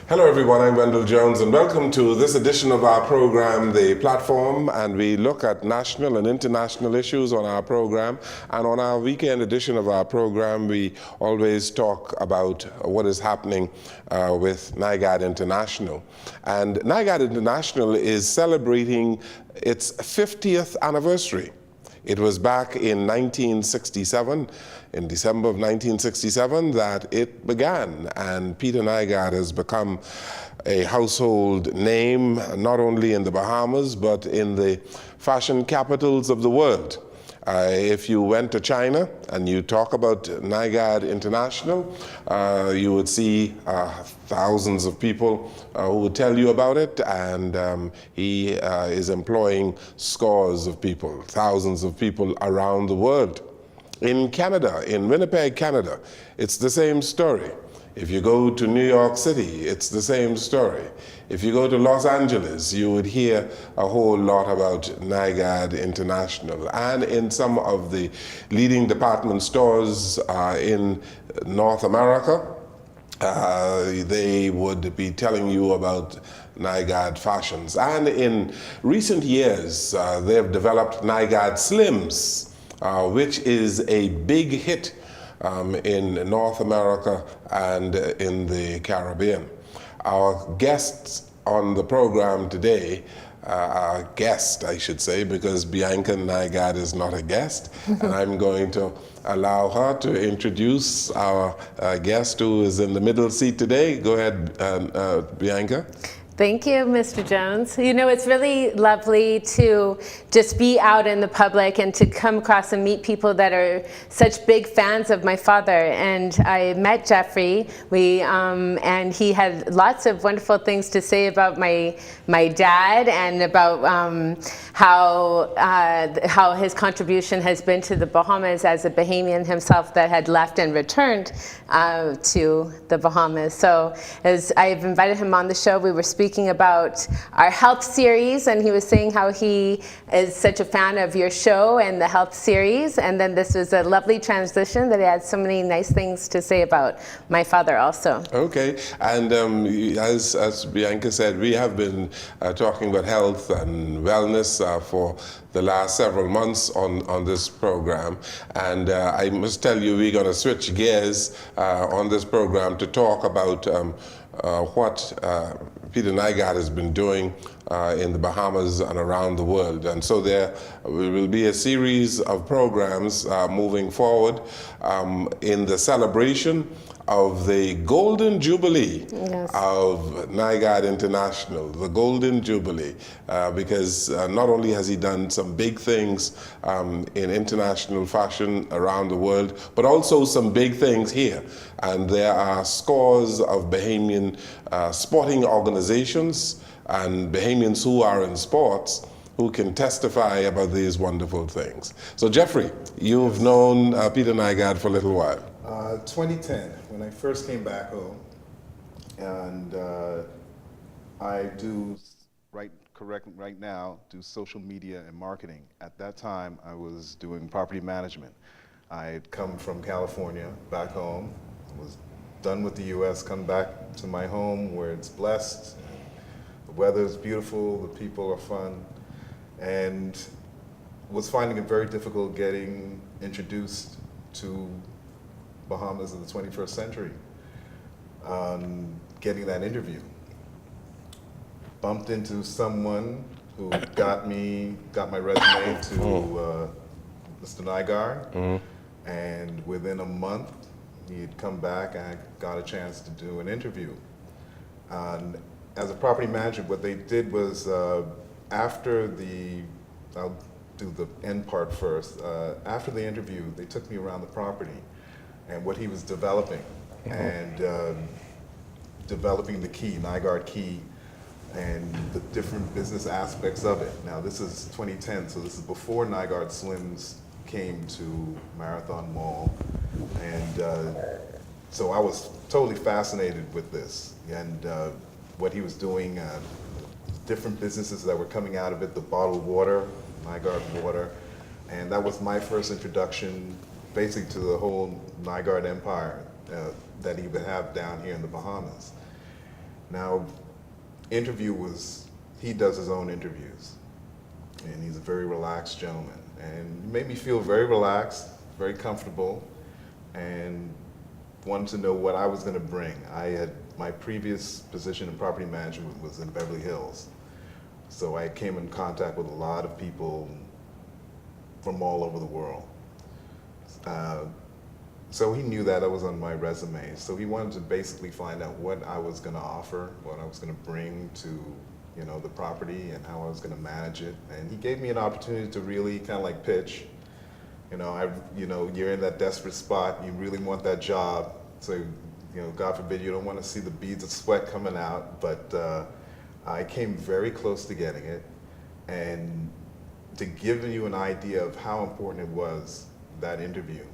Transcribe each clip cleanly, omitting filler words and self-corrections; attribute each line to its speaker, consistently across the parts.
Speaker 1: Hello everyone, I'm Wendell Jones and welcome to this edition of our program, The Platform, and we look at national and international issues on our program. And on our weekend edition of our program, we always talk about what is happening with Nygard International. And Nygard International is celebrating its 50th anniversary. It was back in 1967, in December of 1967, that it began, and Peter Nygard has become a household name, not only in the Bahamas, but in the fashion capitals of the world. If you went to China and you talk about Nygard International, you would see thousands of people who would tell you about it, and he is employing scores of people, thousands of people around the world. In Canada, in Winnipeg, Canada, it's the same story. If you go to New York City, it's the same story. If you go to Los Angeles, you would hear a whole lot about Nygard International. And in some of the leading department stores in North America, they would be telling you about Nygard fashions. And in recent years, they have developed Nygard Slims, which is a big hit in North America and in the Caribbean. Our guests on the program today, our guest, I should say, because Bianca Nygard is not a guest, and I'm going to allow her to introduce our guest who is in the middle seat today. Go ahead, Bianca.
Speaker 2: Thank you, Mr. Jones. You know, it's really lovely to just be out in the public and to come across and meet people that are such big fans of my father. And I met Jeffrey, and he had lots of wonderful things to say about my dad and about how his contribution has been to the Bahamas as a Bahamian himself that had left and returned to the Bahamas. So as I've invited him on the show, we were speaking about our health series, and he was saying how he is such a fan of your show and the health series, and then this was a lovely transition that he had so many nice things to say about my father also.
Speaker 1: Okay, and as Bianca said, we have been talking about health and wellness for the last several months on this program, and I must tell you, we're going to switch gears on this program to talk about what Peter Nygard has been doing in the Bahamas and around the world. And so there will be a series of programs moving forward in the celebration of the Golden Jubilee of Nygard International, the Golden Jubilee, because not only has he done some big things in international fashion around the world, but also some big things here. And there are scores of Bahamian sporting organizations and Bahamians who are in sports who can testify about these wonderful things. So Jeffrey, you've known Peter Nygard for a little while.
Speaker 3: 2010, when I first came back home, and I do right now do social media and marketing. At that time, I was doing property management. I had come from California back home, was done with the U.S., come back to my home where it's blessed, the weather's beautiful, the people are fun, and was finding it very difficult getting introduced to Bahamas in the 21st century, getting that interview. Bumped into someone who got my resume to Mr. Nygard, and within a month he had come back and I got a chance to do an interview. As a property manager, what they did was after I'll do the end part first, after the interview they took me around the property and what he was developing, and developing the key, Nygard Key, and the different business aspects of it. Now this is 2010, so this is before Nygard Slims came to Marathon Mall, and so I was totally fascinated with this, and what he was doing, different businesses that were coming out of it, the bottled water, Nygard water, and that was my first introduction basically to the whole Nygard empire that he would have down here in the Bahamas. Now, he does his own interviews, and he's a very relaxed gentleman, and he made me feel very relaxed, very comfortable, and wanted to know what I was going to bring. My previous position in property management was in Beverly Hills, so I came in contact with a lot of people from all over the world. So he knew that was on my resume. So he wanted to basically find out what I was going to offer, what I was going to bring to, the property, and how I was going to manage it. And he gave me an opportunity to really kind of like pitch. You're in that desperate spot. You really want that job. So, God forbid you don't want to see the beads of sweat coming out. But I came very close to getting it. And to give you an idea of how important it was, that interview.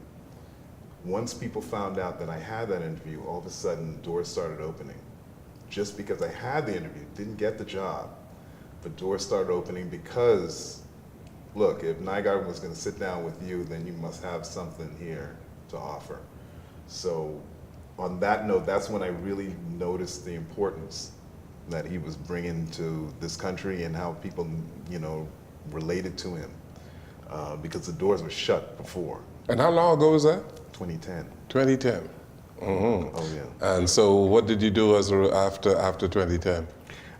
Speaker 3: Once people found out that I had that interview, all of a sudden doors started opening. Just because I had the interview, didn't get the job, but doors started opening because, look, if Nygard was going to sit down with you, then you must have something here to offer. So on that note, that's when I really noticed the importance that he was bringing to this country and how people, related to him, because the doors were shut before.
Speaker 1: And how long ago was that?
Speaker 3: 2010.
Speaker 1: 2010. Mm-hmm.
Speaker 3: Oh yeah.
Speaker 1: And so what did you do after 2010?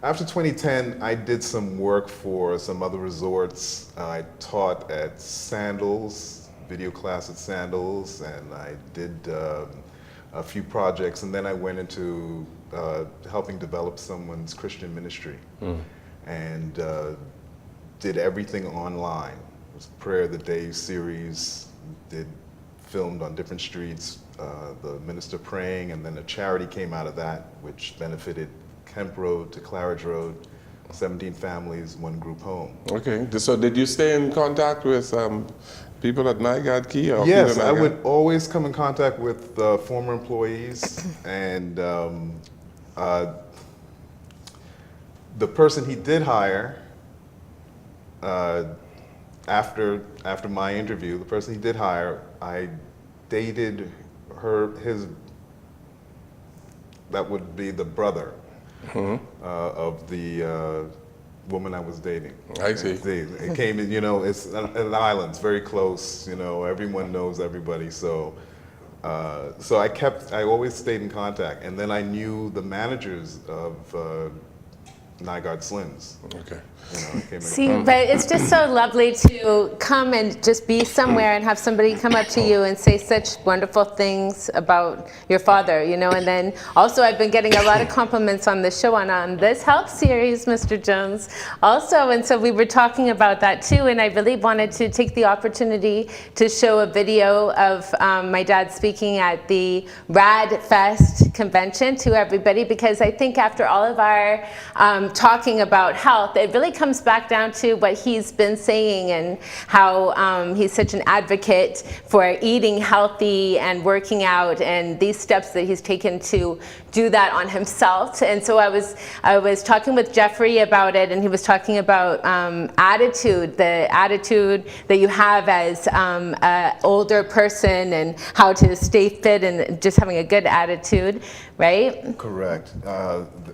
Speaker 3: After 2010, I did some work for some other resorts. I taught at Sandals, video class at Sandals, and I did a few projects, and then I went into helping develop someone's Christian ministry, and did everything online. It was Prayer of the Day series, filmed on different streets, the minister praying, and then a charity came out of that, which benefited Kemp Road to Claridge Road, 17 families, one group home.
Speaker 1: Okay, so did you stay in contact with people at Nygard Key? Or
Speaker 3: Yes,
Speaker 1: Peter
Speaker 3: I
Speaker 1: Nygard?
Speaker 3: would always come in contact with former employees, and the person he did hire, after my interview, the person he did hire, I dated that would be the brother of the woman I was dating.
Speaker 1: I see.
Speaker 3: It came in, it's an island, it's very close, everyone knows everybody, so I always stayed in contact, and then I knew the managers of Nygard Slims.
Speaker 1: Okay.
Speaker 2: See, but it's just so lovely to come and just be somewhere and have somebody come up to you and say such wonderful things about your father, and then also I've been getting a lot of compliments on the show on this health series, Mr. Jones, also, and so we were talking about that too, and I really wanted to take the opportunity to show a video of my dad speaking at the Rad-Fest convention to everybody, because I think after all of our talking about health, it really comes back down to what he's been saying and how he's such an advocate for eating healthy and working out and these steps that he's taken to do that on himself. And so I was talking with Jeffrey about it, and he was talking about attitude, the attitude that you have as an older person, and how to stay fit and just having a good attitude, right?
Speaker 3: Correct.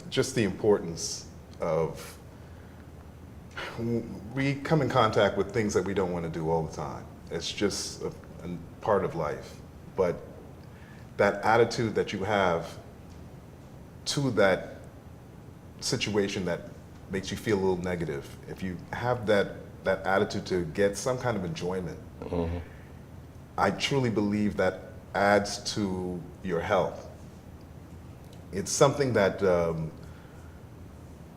Speaker 3: Just the importance of, we come in contact with things that we don't want to do all the time. It's just a part of life. But that attitude that you have to that situation that makes you feel a little negative, if you have that attitude to get some kind of enjoyment, I truly believe that adds to your health. It's something that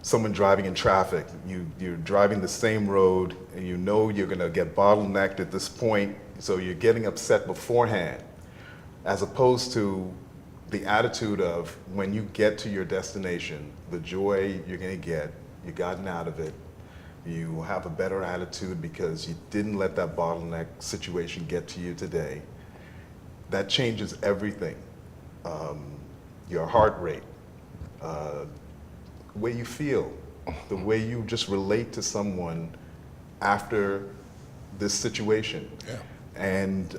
Speaker 3: someone driving in traffic, you're driving the same road, and you're going to get bottlenecked at this point, so you're getting upset beforehand, as opposed to the attitude of when you get to your destination, the joy you're going to get, you've gotten out of it, you have a better attitude because you didn't let that bottleneck situation get to you today. That changes everything. Your heart rate, the way you feel, the way you just relate to someone after this situation.
Speaker 1: Yeah.
Speaker 3: And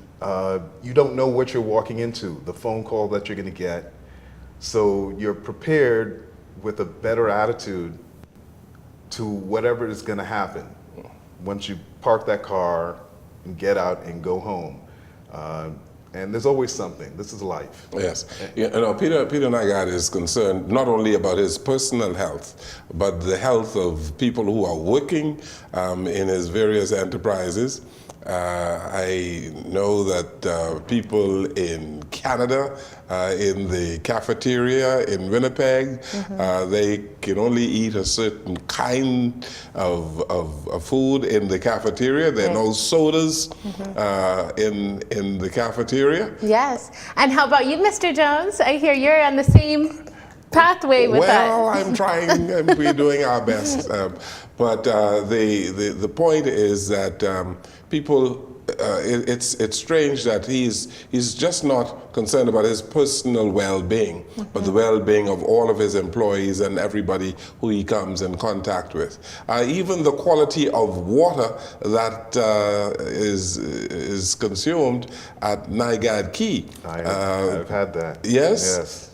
Speaker 3: you don't know what you're walking into, the phone call that you're going to get. So you're prepared with a better attitude to whatever is going to happen once you park that car and get out and go home. And there's always something. This is life.
Speaker 1: Yes. You know, Peter Nygard is concerned not only about his personal health, but the health of people who are working in his various enterprises. I know that people in Canada, in the cafeteria in Winnipeg, they can only eat a certain kind of food in the cafeteria. There are no sodas in the cafeteria.
Speaker 2: Yes. And how about you, Mr. Jones? I hear you're on the same pathway with
Speaker 1: Well,
Speaker 2: us.
Speaker 1: I'm trying, and we're doing our best. But the point is that people, it's strange that he's just not concerned about his personal well-being, but the well-being of all of his employees and everybody who he comes in contact with. Even the quality of water that is consumed at Nygard50th.
Speaker 3: I've had that.
Speaker 1: Yes?
Speaker 3: Yes.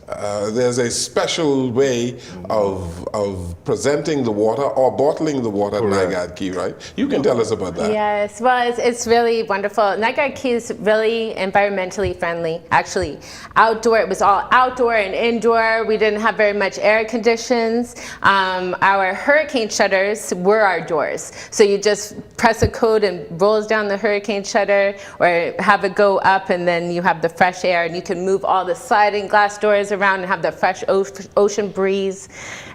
Speaker 1: There's a special way of presenting the water or bottling the water at Nygard50th, right? You can tell us about that.
Speaker 2: Yes, well, it's really wonderful. Nygard50th is really environmentally friendly, actually. Outdoor, it was all outdoor and indoor. We didn't have very much air conditions. Our hurricane shutters were our doors. So you just press a code and rolls down the hurricane shutter, or have it go up, and then you have the fresh air, and you can move all the sliding glass doors around and have the fresh ocean breeze.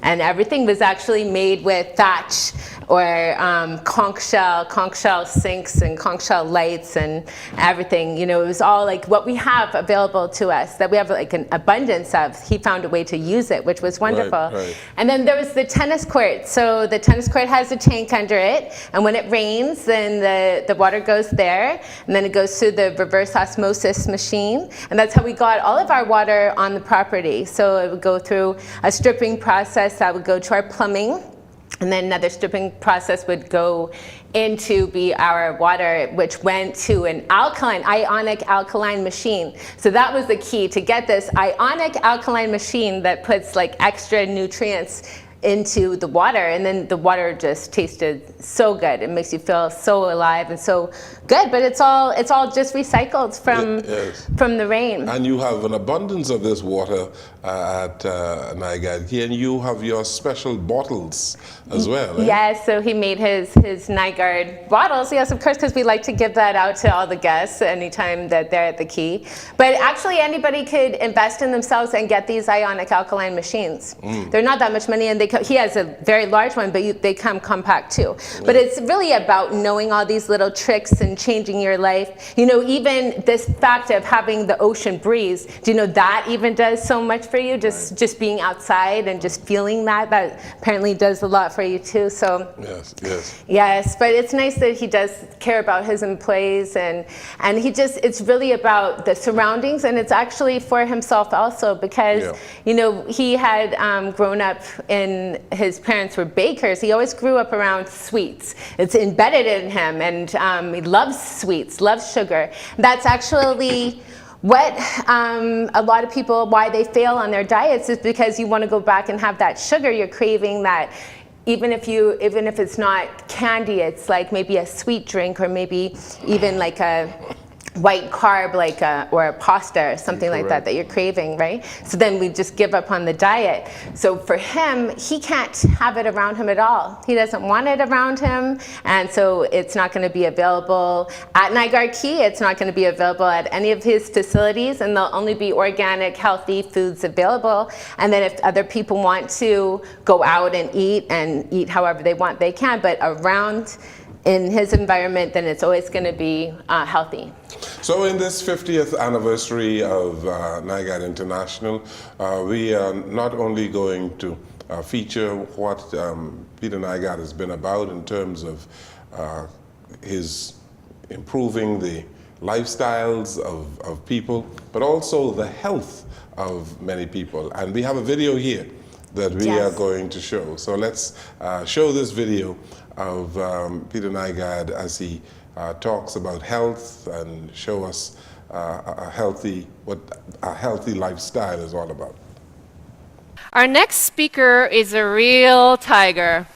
Speaker 2: And everything was actually made with thatch or conch shell sinks and conch shell lights and everything. You know, it was all like what we have available to us, that we have like an abundance of. He found a way to use it, which was wonderful.
Speaker 1: Right.
Speaker 2: And then there was the tennis court. So the tennis court has a tank under it, and when it rains, then the water goes there, and then it goes through the reverse osmosis machine, and that's how we got all of our water on the property. So it would go through a stripping process that would go to our plumbing, and then another stripping process would go into be our water, which went to an ionic alkaline machine. So that was the key, to get this ionic alkaline machine that puts like extra nutrients into the water, and then the water just tasted so good. It makes you feel so alive and so good, but it's all just recycled from the rain.
Speaker 1: And you have an abundance of this water at Nygard50th, and you have your special bottles as well.
Speaker 2: Yes, so he made his Nygard bottles. Yes, of course, because we like to give that out to all the guests anytime that they're at the key. But actually, anybody could invest in themselves and get these ionic alkaline machines. They're not that much money, and he has a very large one, but they come compact too. But it's really about knowing all these little tricks and changing your life. You know, even this fact of having the ocean breeze, do you know that even does so much for you? Just being outside and just feeling that apparently does a lot for you too. So yes, but it's nice that he does care about his employees, and it's really about the surroundings, and it's actually for himself also, because you know, he had grown up in, his parents were bakers. He always grew up around sweets. It's embedded in him, and he loves sweets, loves sugar. That's actually what a lot of people, why they fail on their diets, is because you want to go back and have that sugar. You're craving that. Even if it's not candy, it's like maybe a sweet drink, or maybe even like a white carb, like or a pasta or something like that you're craving, right? So then we just give up on the diet. So for him, he can't have it around him at all. He doesn't want it around him, and so it's not going to be available at Nygard50th. It's not going to be available at any of his facilities, and there'll only be organic, healthy foods available. And then if other people want to go out and eat however they want, they can, but around in his environment, then it's always going to be healthy.
Speaker 1: So in this 50th anniversary of Nygard International, we are not only going to feature what Peter Nygard has been about in terms of his improving the lifestyles of people, but also the health of many people. And we have a video here that we are going to show. So let's show this video of Peter Nygard as he talks about health, and show us what a healthy lifestyle is all about.
Speaker 4: Our next speaker is a real tiger.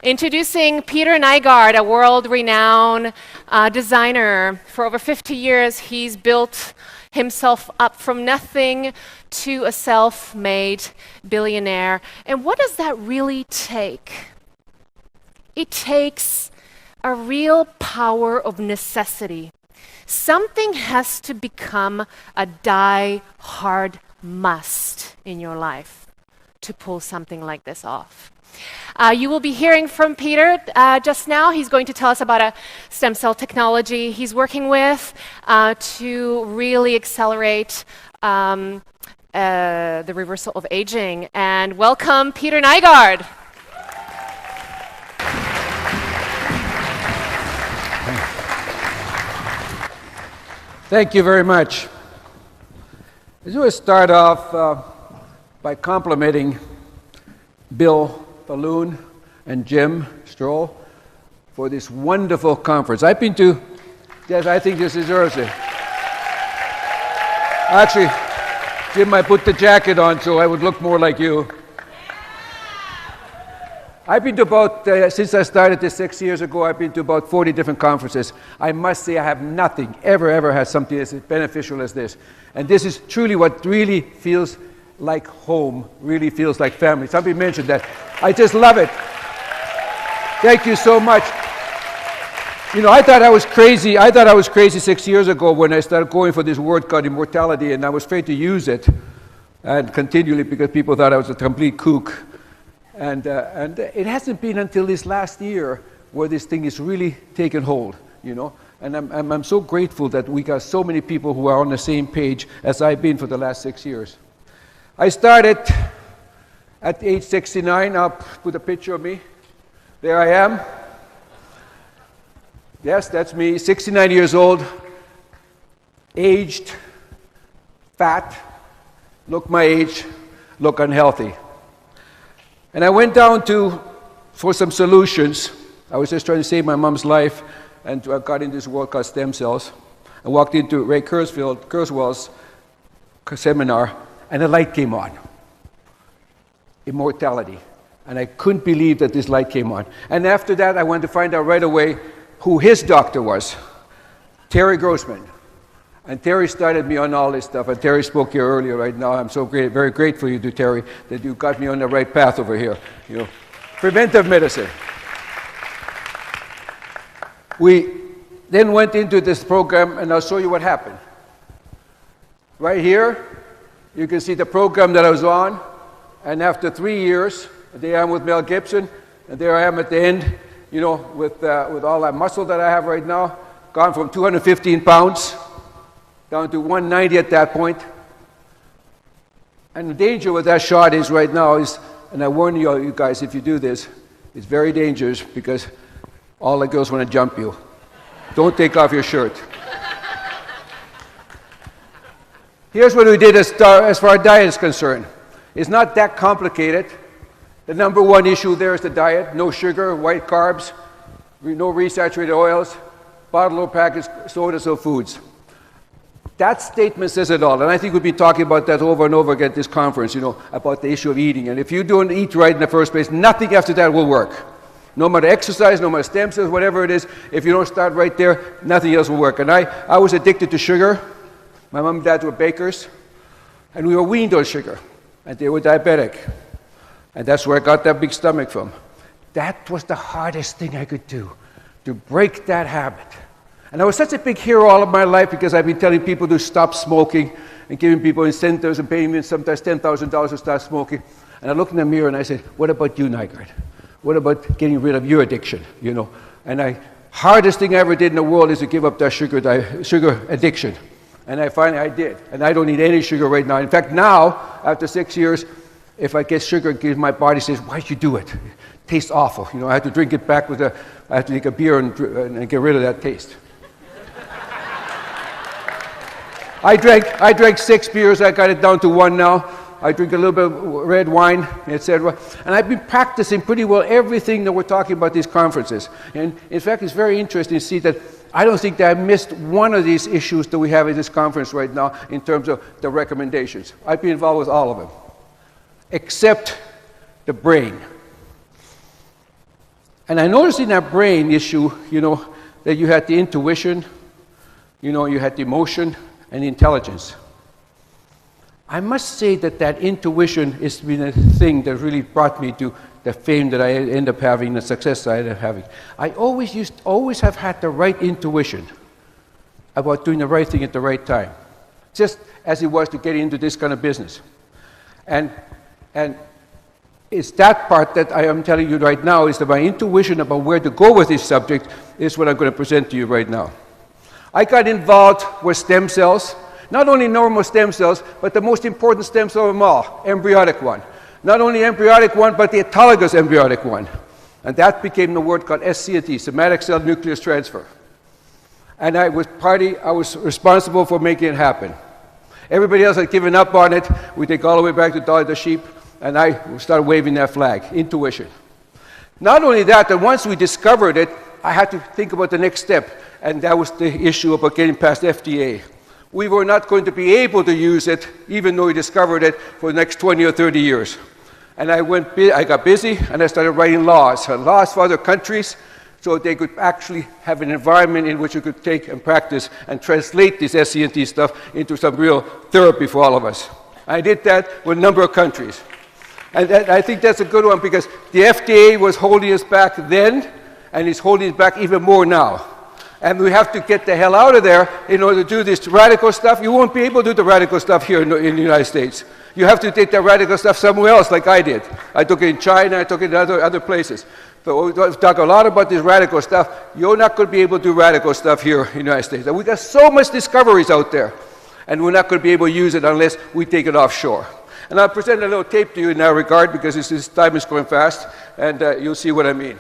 Speaker 4: Introducing Peter Nygard, a world-renowned designer. For over 50 years, he's built himself up from nothing to a self-made billionaire. And what does that really take? It takes a real power of necessity. Something has to become a die-hard must in your life to pull something like this off. You will be hearing from Peter just now. He's going to tell us about a stem cell technology he's working with to really accelerate the reversal of aging. And welcome, Peter Nygard.
Speaker 5: Thank you very much. I just want to start off by complimenting Bill Balloon and Jim Stroll for this wonderful conference. I've been to, yes, I think this deserves it. Actually, Jim, I put the jacket on so I would look more like you. I've been to about, since I started this 6 years ago, I've been to about 40 different conferences. I must say I have nothing, ever had something as beneficial as this. And this is truly what really feels like home, really feels like family. Somebody mentioned that. I just love it. Thank you so much. You know, I thought I was crazy 6 years ago when I started going for this word called immortality, and I was afraid to use it and continually because people thought I was a complete kook. And it hasn't been until this last year where this thing is really taken hold, you know. And I'm so grateful that we got so many people who are on the same page as I've been for the last 6 years. I started at age 69. I'll put a picture of me. There I am. Yes, that's me, 69 years old, aged, fat, look my age, look unhealthy. And I went down for some solutions. I was just trying to save my mom's life, and I got into this world called stem cells. I walked into Ray Kurzweil's seminar, and the light came on. Immortality. And I couldn't believe that this light came on. And after that, I wanted to find out right away who his doctor was, Terry Grossman. And Terry started me on all this stuff, and Terry spoke here earlier right now. I'm so very grateful you do, Terry, that you got me on the right path over here. You know, preventive medicine. We then went into this program, and I'll show you what happened. Right here, you can see the program that I was on, and after 3 years, there I am with Mel Gibson, and there I am at the end, you know, with all that muscle that I have right now, gone from 215 pounds down to 190 at that point. And the danger with that shot is right now is, and I warn you guys, if you do this, it's very dangerous because all the girls want to jump you. Don't take off your shirt. Here's what we did as far as diet is concerned. It's not that complicated. The number one issue there is the diet. No sugar, white carbs, no resaturated oils, bottled or packaged sodas or foods. That statement says it all, and I think we've been talking about that over and over again at this conference, you know, about the issue of eating. And if you don't eat right in the first place, nothing after that will work. No matter exercise, no matter stem cells, whatever it is, if you don't start right there, nothing else will work. And I was addicted to sugar. My mom and dad were bakers, and we were weaned on sugar, and they were diabetic. And that's where I got that big stomach from. That was the hardest thing I could do, to break that habit. And I was such a big hero all of my life because I've been telling people to stop smoking and giving people incentives and paying me sometimes $10,000 to start smoking. And I looked in the mirror and I said, what about you, Nygard? What about getting rid of your addiction, you know? And the hardest thing I ever did in the world is to give up that sugar addiction. And I did. And I don't need any sugar right now. In fact, now, after 6 years, if I get sugar, my body says, why'd you do it? It tastes awful. You know, I have to drink it back I have to take a beer and get rid of that taste. I drank 6 beers. I got it down to 1 now. I drink a little bit of red wine, etc. And I've been practicing pretty well everything that we're talking about these conferences. And in fact, it's very interesting to see that I don't think that I missed one of these issues that we have in this conference right now in terms of the recommendations. I've been involved with all of them. except the brain. And I noticed in that brain issue, that you had the intuition, you had the emotion and the intelligence. I must say that intuition has been a thing that really brought me to the fame that I end up having, the success I end up having. I always have had the right intuition about doing the right thing at the right time, just as it was to get into this kind of business. And it's that part that I am telling you right now, is that my intuition about where to go with this subject is what I'm going to present to you right now. I got involved with stem cells, not only normal stem cells, but the most important stem cell of them all, embryonic one. Not only embryonic one, but the autologous embryonic one. And that became the word called SCNT, somatic cell nucleus transfer. And I was responsible for making it happen. Everybody else had given up on it. We take all the way back to Dolly the sheep, and I started waving that flag, intuition. Not only that, that once we discovered it, I had to think about the next step, and that was the issue about getting past FDA. We were not going to be able to use it, even though we discovered it, for the next 20 or 30 years. And I got busy, and I started writing laws for other countries, so they could actually have an environment in which you could take and practice and translate this SCNT stuff into some real therapy for all of us. I did that with a number of countries. And I think that's a good one, because the FDA was holding us back then, and it's holding us back even more now. And we have to get the hell out of there in order to do this radical stuff. You won't be able to do the radical stuff here in the United States. You have to take the radical stuff somewhere else, like I did. I took it in China, I took it in other places. But we talk a lot about this radical stuff. You're not going to be able to do radical stuff here in the United States. And we got so much discoveries out there, and we're not going to be able to use it unless we take it offshore. And I'll present a little tape to you in that regard, because this time is going fast, and you'll see what I mean.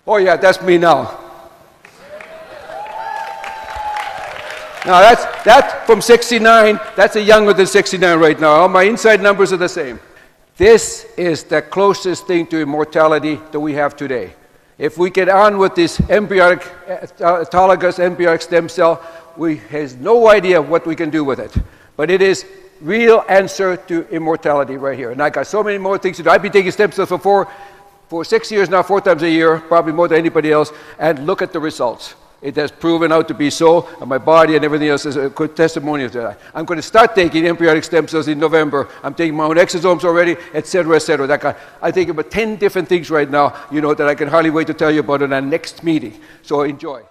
Speaker 5: Oh yeah, that's me now. Now that's from 69. That's a younger than 69 right now. All my inside numbers are the same. This is the closest thing to immortality that we have today. If we get on with this embryonic, autologous embryonic stem cell, we have no idea what we can do with it. But it is real answer to immortality right here. And I got so many more things to do. I've been taking stem cells for 6 years now, 4 times a year, probably more than anybody else, and look at the results. It has proven out to be so, and my body and everything else is a good testimony of that. I'm going to start taking embryonic stem cells in November. I'm taking my own exosomes already, et cetera, et cetera. I think about 10 different things right now, that I can hardly wait to tell you about in our next meeting. So enjoy.